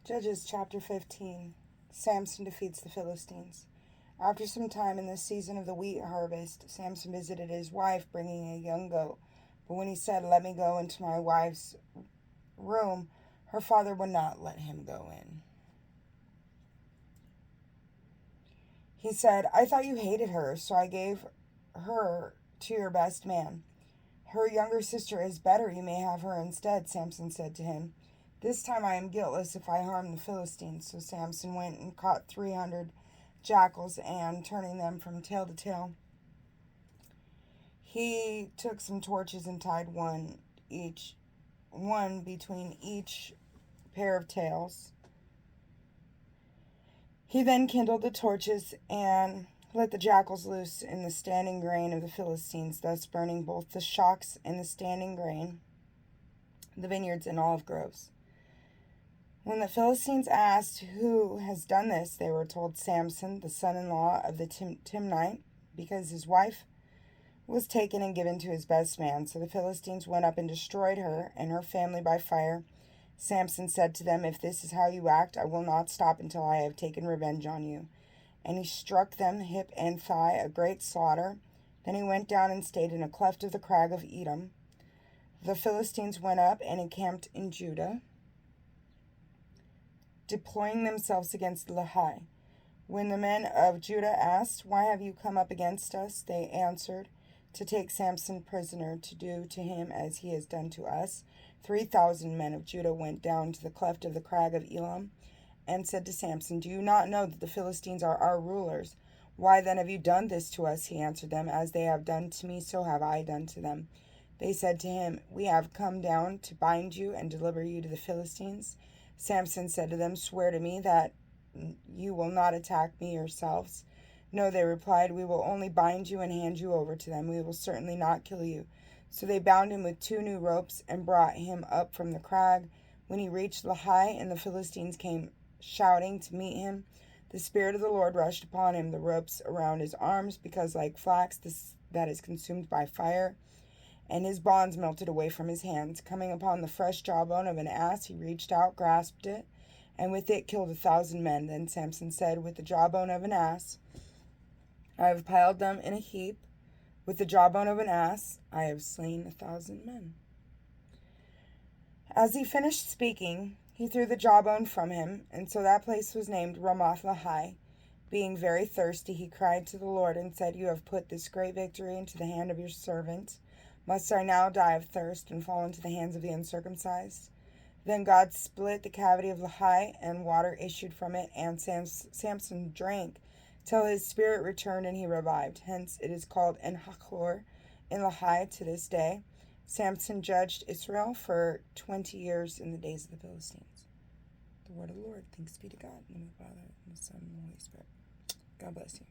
Judges chapter 15. Samson defeats the Philistines. After some time in the season of the wheat harvest, Samson visited his wife, bringing a young goat. But when he said, "Let me go into my wife's room," her father would not let him go in. He said, "I thought you hated her, so I gave her to your best man. Her younger sister is better. You may have her instead," Samson said to him. "This time I am guiltless if I harm the Philistines." So Samson went and caught 300 jackals, and turning them from tail to tail, he took some torches and tied one between each pair of tails. He then kindled the torches and let the jackals loose in the standing grain of the Philistines, thus burning both the shocks and the standing grain, the vineyards and olive groves. When the Philistines asked, "Who has done this?" they were told, "Samson, the son-in-law of the Timnite, because his wife was taken and given to his best man." So the Philistines went up and destroyed her and her family by fire. Samson said to them, "If this is how you act, I will not stop until I have taken revenge on you." And he struck them hip and thigh, a great slaughter. Then he went down and stayed in a cleft of the crag of Edom. The Philistines went up and encamped in Judah, deploying themselves against Lehi. When the men of Judah asked, "Why have you come up against us?" they answered, "To take Samson prisoner, to do to him as he has done to us." 3,000 men of Judah went down to the cleft of the crag of Elam and said to Samson, "Do you not know that the Philistines are our rulers? Why then have you done this to us?" He answered them, "As they have done to me, so have I done to them." They said to him, "We have come down to bind you and deliver you to the Philistines." Samson said to them, "Swear to me that you will not attack me yourselves." "No," they replied, "we will only bind you and hand you over to them. We will certainly not kill you." So they bound him with 2 new ropes and brought him up from the crag. When he reached Lehi and the Philistines came shouting to meet him, the Spirit of the Lord rushed upon him, the ropes around his arms, because like flax that is consumed by fire, and his bonds melted away from his hands. Coming upon the fresh jawbone of an ass, he reached out, grasped it, and with it killed 1,000 men. Then Samson said, "With the jawbone of an ass I have piled them in a heap. With the jawbone of an ass I have slain 1,000 men." As he finished speaking, he threw the jawbone from him, and so that place was named Ramoth-Lehi. Being very thirsty, he cried to the Lord and said, "You have put this great victory into the hand of your servant. Must I now die of thirst and fall into the hands of the uncircumcised?" Then God split the cavity of Lehi, and water issued from it, and Samson drank till his spirit returned and he revived. Hence it is called En-Hakkore in Lehi to this day. Samson judged Israel for 20 years in the days of the Philistines. The word of the Lord. Thanks be to God, in the name of the Father, and the Son, and the Holy Spirit. God bless you.